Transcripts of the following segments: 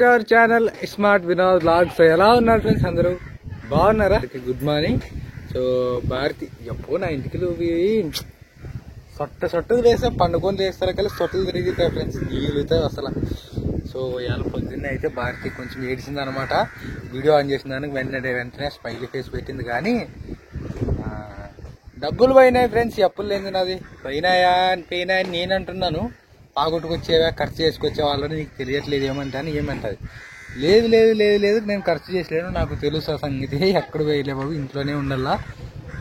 To our channel smart Vinod vlogs. ఎలా ఉన్నారు friends? అందరూ బాగున్నారా? Good morning. సో భారతి ఎప్పుడు నా ఇంటికి సొట్టలు వేస్తే పండుకొని వేస్తారు కానీ సొట్టలు తిరుగుతాయి ఫ్రెండ్స్, నీళ్ళుతాయి అసలు. సో ఇవాళ పొద్దున్నే అయితే భారతి కొంచెం ఏడిసింది అనమాట. వీడియో ఆన్ చేసిన దానికి వెంటనే స్మైలీ ఫేస్ పెట్టింది. కానీ డబ్బులు పోయినాయి ఫ్రెండ్స్, అప్పులు లేదు నాది. పోయినాయా అని నేను అంటున్నాను. పాగొట్టుకొచ్చేవా, ఖర్చు చేసుకొచ్చే వాళ్ళని నీకు తెలియట్లేదు ఏమంటాను. ఏమంటుంది? లేదు లేదు లేదు లేదు నేను ఖర్చు చేసలేను, నాకు తెలుసు ఆ సంగతి. ఎక్కడ పోయలే బాబు, ఇంట్లోనే ఉండాలా,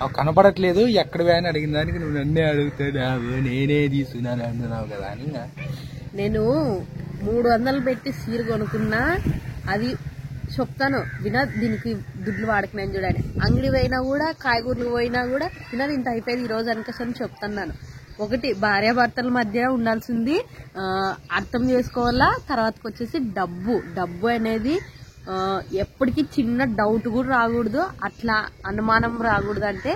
అవి కనపడట్లేదు, ఎక్కడ పోయా అని అడిగిన దానికి నువ్వు నన్నే అడుగుతావు, నేనే తీసుకున్నాను అంటున్నావు కదా అని. నేను 300 పెట్టి సీర కొనుక్కున్నా, అది చెప్తాను వినోద్ దీనికి దుడ్లు వాడుకున్నాను చూడండి. అంగడి పోయినా కూడా, కాయగూరలు పోయినా కూడా వినోద్ ఇంత అయిపోయింది ఈ రోజు అనుకోసని చెప్తున్నాను. ఒకటి, భార్యాభర్తల మధ్య ఉండాల్సింది అర్థం చేసుకోవాలా. తర్వాతకి వచ్చేసి డబ్బు అనేది ఎప్పటికీ చిన్న డౌట్ కూడా రాకూడదు, అట్లా అనుమానం రాకూడదు. అంటే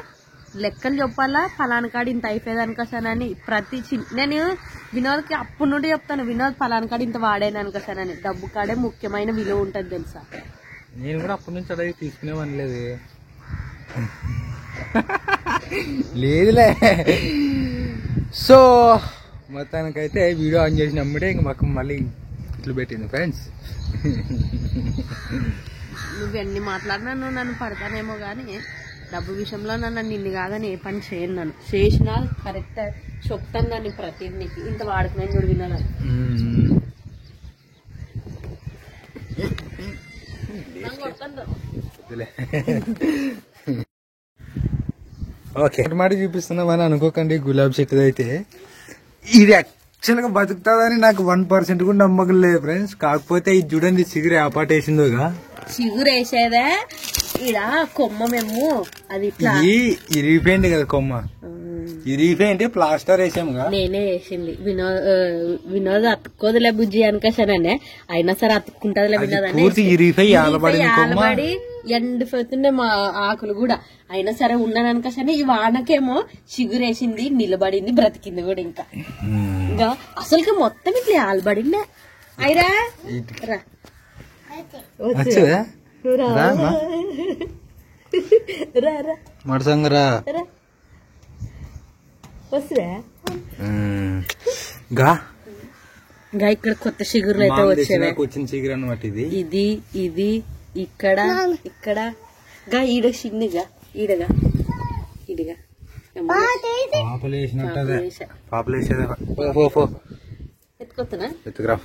లెక్కలు చెప్పాలా, ఫలానా కాడ ఇంత అయిపోయేది అనుకోసానని. ప్రతి నేను వినోద్కి అప్పటి నుండి చెప్తాను, వినోద్ ఫలానా కాడ ఇంత వాడాను అనుకోసానని. డబ్బు కాడే ముఖ్యమైన విలువ ఉంటుంది తెలుసా. నేను కూడా అప్పటి నుంచి అడిగి తీసుకునేవని లేదులే. సో మొత్తానికైతే వీడియో ఆన్ చేసినప్పుడే ఇంక మాకు మళ్ళీ ఇట్లు పెట్టింది ఫ్రెండ్స్. నువ్వెన్ని మాట్లాడినా నువ్వు నన్ను పడతానేమో కానీ డబ్బు విషయంలో నన్ను నిన్ను కాదని ఏ పని చేయను. నన్ను చేసినా కరెక్ట్ చెప్తాను, నన్ను ప్రతి నీకు ఇంత వాడుకున్నాను చూడు వినాలి. ఓకే మాట చూపిస్తున్నామని అనుకోకండి. గులాబీ చెట్టు అయితే ఇది యాక్చువల్గా బతుకుతుందని నాకు 1% కూడా నమ్మకం లేదు ఫ్రెండ్స్. కాకపోతే ఇది చూడండి, చిగురు ఆపాటేసిందోగా. చిగురు వేసేదే ఈడ కొమ్మ మేము అది ఇరిగిపోయింది కదా కొమ్మ, ఇరిగిపోయింది ప్లాస్టర్ వేసాముగా. నేనే వేసింది. వినోద్ అతుక్కోదులే బుజ్జి అనుకోసానే, అయినా సరే అతుక్కుంటదిలే వినోద్ అని. ఆలబడి ఎండిపోతుండే మా ఆకులు కూడా, అయినా సరే ఉన్నాను అనుకోసానే. ఈ వానకేమో చిగురేసింది, నిలబడింది, బ్రతికింది కూడా. ఇంకా అసలుకి మొత్తం ఇట్లా ఆలబడిందే. అయిరా మడసంగరా వస్తురా ఇక్కడ కొత్త చిగురులు అయితే వచ్చాయి. వచ్చిన చిగురు అన్నమాట ఇది. ఇది ఇక్కడ గా ఈడ చిన్నగా ఈడగా ఇడిగా ఎత్తుకురా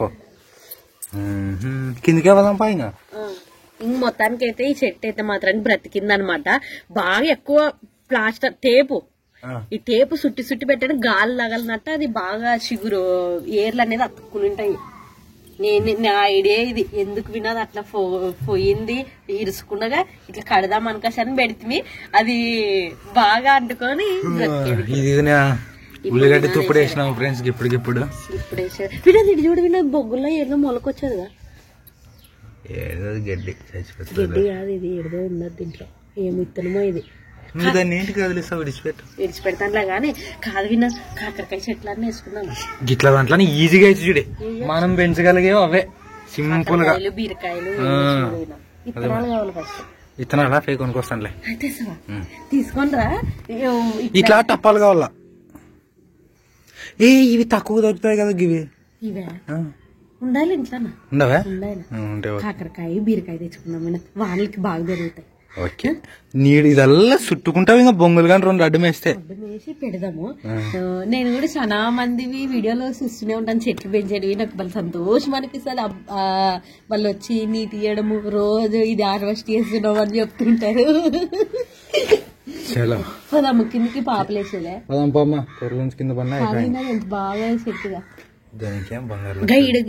కిందకే వదాం పైన. ఇంక మొత్తానికి అయితే ఈ చెట్టు అయితే మాత్రానికి బ్రతికింది అనమాట. బాగా ఎక్కువ ప్లాస్టర్ టేపు, ఈ టేపు సుట్టి పెట్టడం గాలి తగలనట్టు అది బాగా చిగురు ఏర్లు అనేది అతుక్కుని ఉంటాయి. నా ఐడియా ఇది. ఎందుకు వినోద్ అట్లా పోయింది ఇరుసుకున్నగా ఇట్లా కడదాం అనుకోసాని పెడితే అది బాగా అంటుకొని ఉల్లిగడ్డ తుప్పుడు వేసినాం ఫ్రెండ్స్. ఇప్పుడు వినోద్ ఇటు చూడు వినోద్, బొగ్గుల్లో ఏదో మొలకొచ్చేదిగా. గడ్డి గడ్డి కాదు ఇది, ఏదో ఉన్నది దీంట్లో. ఏమి విత్తనమో ఇది. విడిచిపెడతానులే గానీ కాదు విన్నా, కాకరకాయ చెట్లన్నీ వేసుకున్నాను గిట్ల దాంట్లో ఈజీగా అయితే చూడే మనం పెంచగలిగే అవే సింపుల్ గా. బీరకాయలు విత్తనాలు కావాలి ఫస్ట్. విత్తనాలా ఫే కొనుక్కొస్తానులే, తీసుకొనిరా. ఇట్లా టప్పాలు కావాలా. ఇవి తక్కువ దొరుకుతాయి కదా ఇవి. ఇవే ఉండాలి ఇంట్లో, ఉండవా? కాకరకాయ బీరకాయ తెచ్చుకున్నాం, వాళ్ళకి బాగా దొరుకుతాయి. ఓకే, నీడు ఇదల్లా చుట్టుకుంటావు ఇంకా బొంగులు కానీ 2 అడ్డం వేస్తే వేసి పెడదాము. నేను కూడా చాలా మందివి వీడియోలో చూస్తూనే ఉంటాను చెట్లు పెంచేటివి. నాకు వాళ్ళు సంతోషం అనిపిస్తుంది. వాళ్ళు వచ్చి నీటి ఇయ్యడము, రోజు ఇది హార్వెస్ట్ చేస్తున్నావు అని చెప్తుంటారు. పదమ్మ కిందకి పాపలేసేదే కింద ఎంత బాగా చెట్టుగా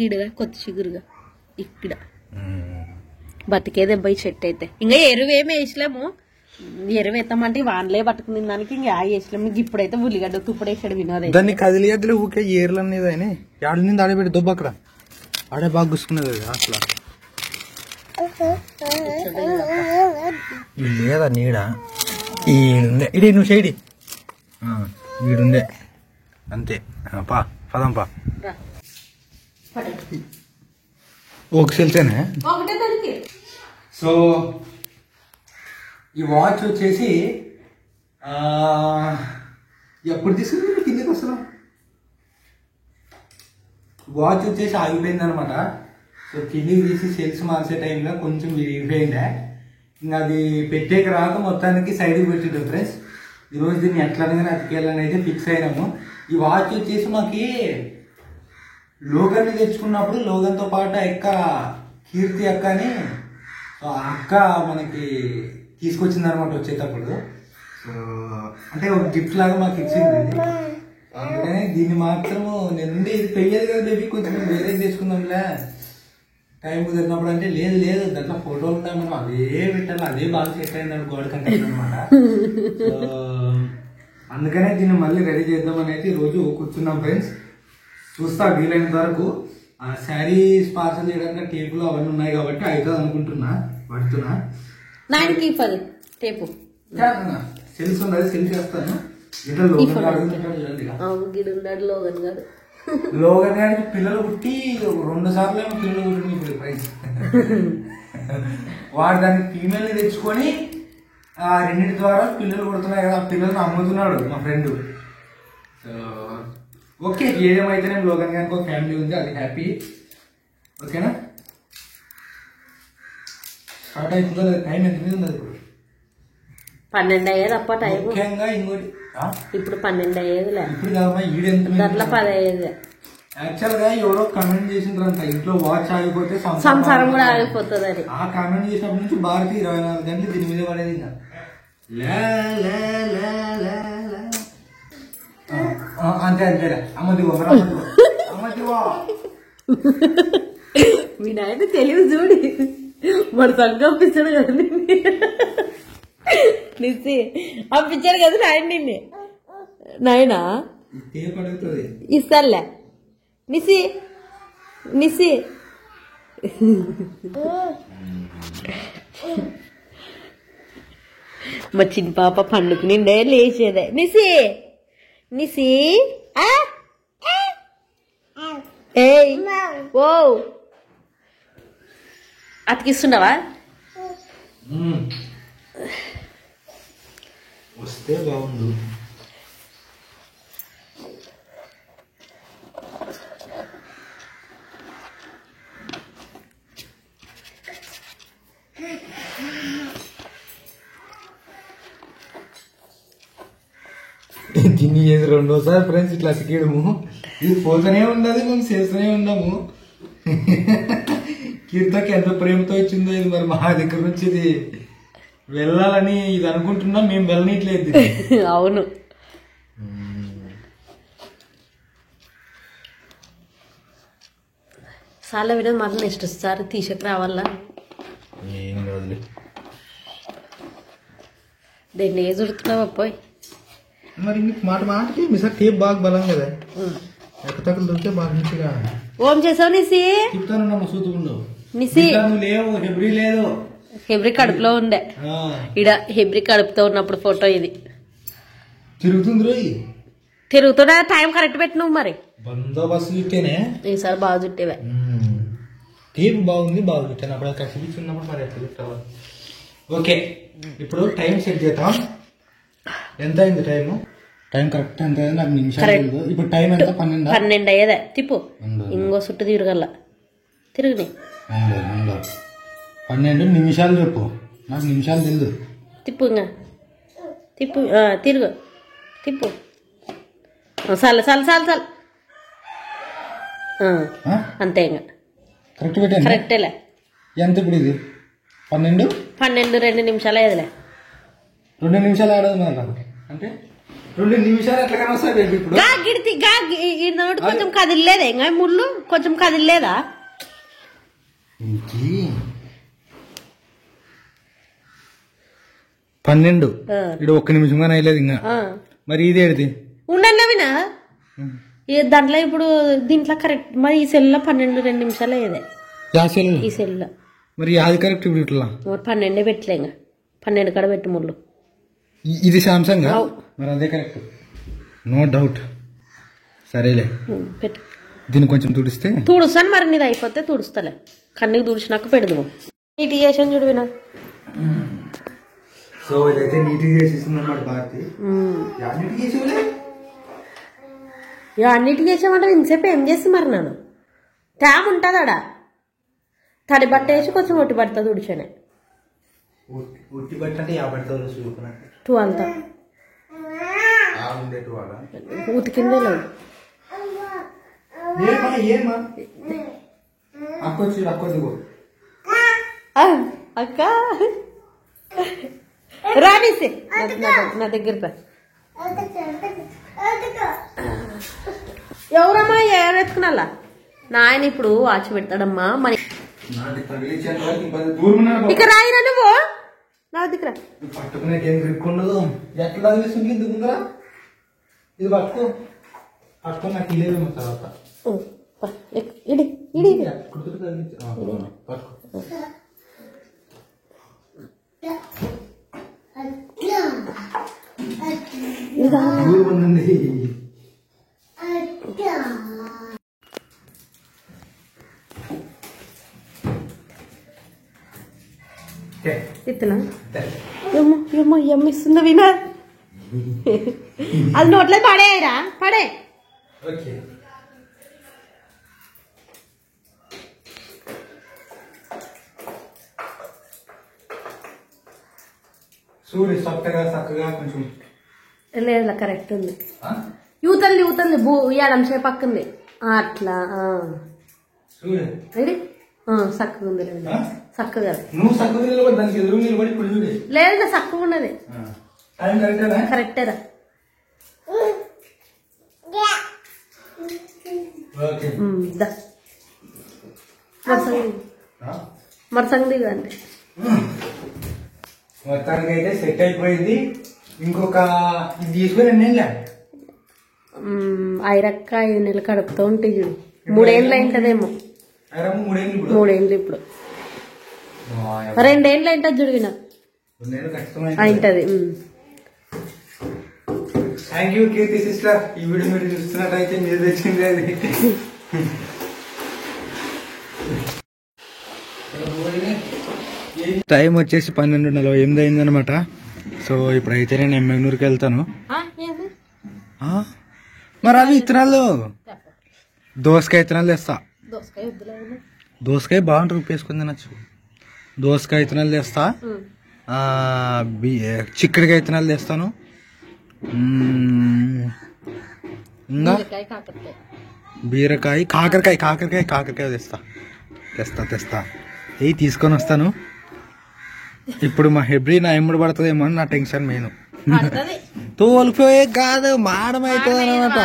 ఈడగా కొత్త చిగురుగా ఇక్కడ బతికేది అబ్బాయి చెట్టు అయితే. ఇంకా ఎరువు ఏమి వేసలేము, ఎరువు వేస్తామంటే వానలే పట్టుకునే దానికి ఇంకా వేసలేము. ఇప్పుడైతే ఉల్లిగడ్డ తుప్పుడు వేసాడు వినోద్. దాన్ని కదిలిగడ్డలు ఊకే ఏర్లు అనేది ఆయన ఆడ నుంచి ఆడబెట్టి దుబ్బ అక్కడ ఆడే బాగా గుసుకున్నది అసలు. లేదా నీడ ఈడుండే, ఇడే నువ్వు సైడి ఈడుండే అంతే. పదంపా ఒక సెల్సేనా? ఒకటే దానికి. సో ఈ వాచ్ వచ్చేసి ఎప్పుడు తీసుకుని కిందకి వస్తున్నాం. వాచ్ వచ్చేసి ఆగిపోయింది అనమాట. సో కిందికి తీసి సెల్స్ మార్చే టైంలో కొంచెం విరిగిపోయిందా, ఇంకా అది పెట్టేక రాక మొత్తానికి సైడ్కి పెట్టిండు ఫ్రెండ్స్. ఈరోజు దీన్ని ఎట్లనగానే అతికేయాలని అయితే ఫిక్స్ అయినాము. ఈ వాచ్ వచ్చేసి మాకి లోగన్ని తెచ్చుకున్నప్పుడు లోగన్తో పాటు అక్క కీర్తి అక్క అని అక్క మనకి తీసుకొచ్చింది అనమాట వచ్చేటప్పుడు. సో అంటే ఒక గిఫ్ట్ లాగా మాకు ఇచ్చింది. అందుకనే దీన్ని మాత్రము నేను ఇది పెయ్యేది కదా బేబీ, కొంచెం వేరే తెచ్చుకుందాంలే టైం కుదిరినప్పుడు అంటే లేదు లేదు దాంట్లో ఫోటోలు ఉన్నాయి, మనం అదే పెట్టాలి, అదే బాగా సెట్ అయింది గోడ కంటే అనమాట. సో అందుకనే దీన్ని మళ్ళీ రెడీ చేద్దామని అయితే ఈరోజు కూర్చున్నాం ఫ్రెండ్స్. చూస్తా వీలైనంత వరకు. ఆ శారీస్ పార్సల్ చేయడానికి టేపులు అవన్నీ ఉన్నాయి కాబట్టి అవుతుంది అనుకుంటున్నా, పడుతున్నా. టేపు సెల్స్ ఉన్నది, సెల్స్ చేస్తాను. ఇట్లా లోగన్ గారు లోగన్ గారికి పిల్లలు పుట్టి 2 సార్లు ఏమో పిల్లలు పుట్టింది ఇప్పుడు ప్రైజ్. వాడు దానికి ఫీమేల్ ని తెచ్చుకొని ఆ రెండింటి ద్వారా పిల్లలు పుడుతున్నాయి కదా, ఆ పిల్లల్ని అమ్ముతున్నాడు మా ఫ్రెండ్. సో ఓకే, ఏదేమైతే నేను లోగన్ గారికి ఒక ఫ్యామిలీ ఉంది, అది హ్యాపీ. ఓకేనా, స్టార్ట్ అవుతుందో టైం ఎంత మీద ఉంది ఇప్పుడు? 12 అయ్యేది అప్ప టైం. ముఖ్యంగా ఇంకోటి ఇప్పుడు 12 అయ్యేదిలే. ఇప్పుడు కాదమ్మా, ఈడెంత 10 అయ్యేది. యాక్చువల్ గా ఎవరో కమెంట్ చేసిండ్రంట ఇంట్లో వాచ్ ఆగిపోతే సంసారం కూడా ఆగిపోతుంది అని. ఆ కామెంట్ చేసినప్పటి నుంచి భారతి 24 గంటలు దీని మీద పడేది. ఇంకా అంతే అంతేరా అమ్మదివో అమ్మదివో. మీ నాయన తెలివి చూడి మరి సంగపిస్తాడు కదా నిసి పంపించాడు కదా నాయన నిన్ను. నాయనా ఇస్తాలే నిసి నిసి. మా చిన్న పాప పండుగ నిండే లేచేదే. నిసి నిసి ఏయ్ ఓ అతికిస్తున్నావా? వస్తే బాగుండు. దీన్ని 2వ ఫ్రెండ్స్ ఇట్లా అతికేయడము. ఇది పోతూనే ఉన్నది, మేము చేస్తూనే ఉన్నాము. కీర్తకి ఎంత ప్రేమతో ఇచ్చిందో ఇది, మరి మా దగ్గర నుంచి ఇది వెళ్ళాలని ఇది అనుకుంటున్నాం, మేము వెళ్ళనట్లేదు. అవును, చాలా వినదు. మళ్ళీ నెక్స్ట్ సారి తీసక రావాలా? ఏం కాదులే. దీన్ని ఏ చుడుతున్నావా పోయి? మరి నీకు మాటకి మీ సార్ టేప్ బాగా బలం కదా, ఎక్కతక్కలు దొరికితే బాగా మంచిగా. ఓం చేసావు నిసి? చెప్తాను సూతుకుండు నిసి. లేవు, హెబ్రి లేదు, హెబ్రి కడుపులో ఉండే. ఇడ హెబ్రి కడుపుతో ఉన్నప్పుడు ఫోటో ఇది. తిరుగుతుంది రోజు తిరుగుతున్నా. టైం కరెక్ట్ పెట్టి నువ్వు మరి బందోబస్తు చుట్టేనే ఈసారి బాగా చుట్టేవే. టేప్ బాగుంది, బాగా చుట్టాను. అప్పుడు అక్కడ చూపించున్నప్పుడు మరి ఎట్లా చుట్టావా? ఓకే, ఇప్పుడు టైం సెట్ చేద్దాం. ఎంత అయింది టైము? టైం కరెక్ట్ ఎంత అయింది నాకు నిమిషాలు. ఇప్పుడు టైం ఎంత? 12 అయ్యేదే. తిప్పు, ఇంకో చుట్టూ తిరగల. తిరుగుని 12 నిమిషాలు చెప్పు, నాకు నిమిషాలు తెలియదు. తిప్పు, ఇంకా తిప్పు, తిరుగు, తిప్పు. చాలు చాలు చాలు చాలు, అంతే. ఇంకా కరెక్ట్ పెట్టాను, కరెక్టేలే. ఎంత ఇప్పుడు? ఇది 12 2 నిమిషాలు అయ్యేదిలే. 2 నిమిషాలు ఆడదు అంటే 2 నిమిషాలు ఎట్లా కనొస్తాయి ఇప్పుడు? కొంచెం కదిలేదా? ఇంకా ముళ్ళు కొంచెం కదిలేదా? 12 ఇక్కడ 1 నిమిషం కానీ అయ్యలేదు ఇంకా. మరి ఇది ఏడిది ఉండండి వినా దాంట్లో. ఇప్పుడు దీంట్లో కరెక్ట్ మరి ఈ సెల్ 2 నిమిషాలు అయ్యేదే. ఈ సెల్ మరి అది కరెక్ట్. ఇప్పుడు ఇట్లా 12 పెట్టలే, ఇంకా 12 కాడ పెట్టి ముళ్ళు. ఇది సామ్సంగ్, మరి అదే కరెక్ట్, నో డౌట్. సరేలే, పెట్టు. దీన్ని కొంచెం తుడిస్తే తుడుస్తాను మరి, నీది అయిపోతే తుడుస్తలే. కన్నుకి తుడిచినాక పెడదాము. నీటి చేసాను చూడు వినా. సో ఇదైతే నీట్గా చేసేసింది అన్నమాట భారతి. అన్నిటికీ చేసామంటే ఇంతసేపు ఏం చేసి మరి నన్ను ట్యామ్ ఉంటుంది ఆడ, తడి బట్ట వేసి కొంచెం ఒట్టి పడుతుంది తుడిచానే. ఉట్టి బట్ట 12 ఉతికిందే లేదు. అక్క రానిసే నా దగ్గర ఎవరమ్మా ఏమెత్తుకున్నా నాయన ఇప్పుడు వాచ్ పెడతాడమ్మా. మరి ఇక రాయిరా నువ్వు నా దగ్గర పట్టుకునేందుకు ఎట్లా ఇది పట్టుకో పట్టుకో నాకు ఇల్లేమో తర్వాత ఇడి ఇడి పట్టుకో. ఇస్తున్నా ఇస్తుందా వినా. అది నోట్లో పడేయరా పడే. చూడు చక్కగా చక్కగా కొంచెం లేదు కరెక్ట్ ఉంది. యూతల్ది యూతల్ది ఇయ్యాలం సేపు పక్కంది అట్లా రెడీ చక్కగా ఉంది. చక్కగా లేదు చక్కగా ఉన్నది కరెక్టేరా. మరసంగది అంటే మొత్తానికి అయితే సెట్ అయిపోయింది. ఇంకొక ఇది తీసుకుని 2 నెలలు ఐరక్క 5 నెలలు కడుపుతూ ఉంటాయి చూడు. 3 ఏళ్ళు అయింటదేమో. 3 ఏళ్ళు ఇప్పుడు 2 ఏళ్ళు అయింటది చూడు వినా అయింటది. Thank you Keerthi sister. ఈ వీడియో మీరు చూస్తున్నట్టయితే మీరు తెచ్చింది అది. టైం వచ్చేసి 12:48 అయిందనమాట. సో ఇప్పుడైతే నేను ఎమ్మెగ్నూరుకి వెళ్తాను. మరి అవి ఇత్తనాలు దోసకాయ ఇత్తనాలు తెస్తా. దోసకాయ బాగుంటుంది, ఉప్పేసుకుని తినచ్చు. దోసకాయ ఇత్తనాలు తెస్తా, చిక్కుడుకాయ ఇత్తనాలు తెస్తాను, ఇంకా బీరకాయ కాకరకాయ కాకరకాయ కాకరకాయ తెస్తా ఏ తీసుకొని వస్తాను. ఇప్పుడు మా హెబ్రి నా ఎమ్ముడు పడుతుందేమో అని నా టెన్షన్ మెయిన్. తోలిపోయే కాదు మాడం అవుతుంది అనమాట.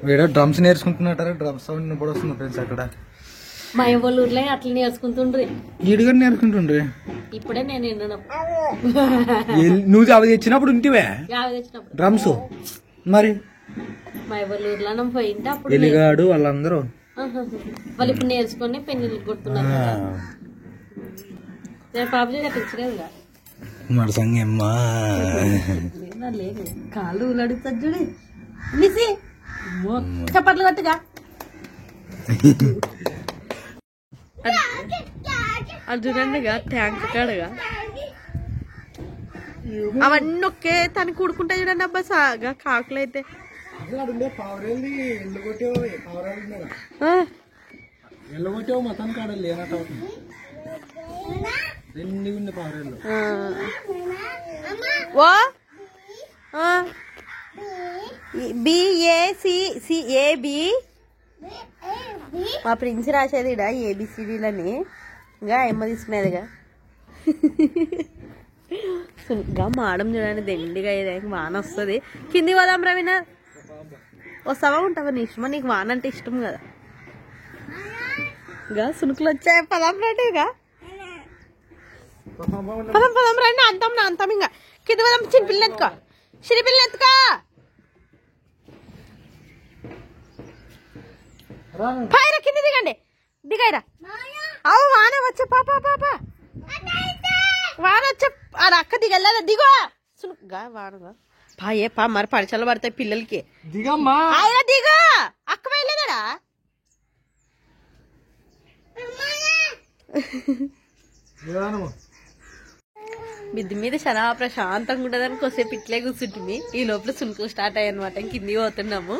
వీడో డ్రమ్స్ నేర్చుకుంటున్నట్టారా? డ్రమ్స్ సౌండ్ ఇప్పుడు వస్తుంది ఫ్రెండ్స్. అక్కడ మా ఊర్లో అట్లా నేర్చుకుంటుండ్రి, ఈడుగా నేర్చుకుంటుండ్రి. ఇప్పుడే నేను నువ్వు అవి తెచ్చినప్పుడు ఉంటివే డ్రమ్స్. మరి మా ఊర్లో పోయింటే అప్పుడు ఎలిగాడు వాళ్ళందరూ వాళ్ళు ఇప్పుడు నేర్చుకుని పెన్నులు కొడుతున్నారు. మరసంగమ్మా లేదు కాళ్ళు అడుగుతుంది చూడు మిసి చప్పట్లు కొట్టుగా. అర్జునండిగా ట్యాంక్ కాడగా అవన్నీ ఒకే తను కూడుకుంటా చూడండి అబ్బా సాగా కాకులు అయితే. మొత్తం కాడ లేనట్టు బిఏసిఏబి మా ప్రిన్స్ రాసేది ఇడ ఏబిసిడీలని ఇంకా ఎమ్మ తీసుకునేదిగా. ఇంకా మాడం చూడండి దండిగా ఏదైనా వాన వస్తుంది. కింది పోదాం రవీణ, వస్తావా ఉంటావా? నీ ఇష్టమా, నీకు వాన అంటే ఇష్టం కదా. ఇంకా సునుకులు వచ్చాయి, పదాం రండిగా పదం రండి. అంతం ఇంకా కింది పోదాం. చిన్న పిల్లలు ఎత్తుకో, చిన్న పిల్లలు ఎత్తుకో. పైన కింద దిగండి అవు వాన వచ్చే పాప వాన వచ్చే అది అక్క దిగలేదా? దిగో సునుకుగా వాడగా పాయే పా మరి పరీక్షలు పడతాయి పిల్లలకి దిగమ్మా ఆయన దిగా అక్క వెళ్ళలేదా మిద్ది మీద చాలా ప్రశాంతంగా ఉండదని కొద్దిసేపు ఇట్లే కూర్చుంటుంది ఈ లోపల సునుకు స్టార్ట్ అయ్యి అనమాట కింది పోతున్నాము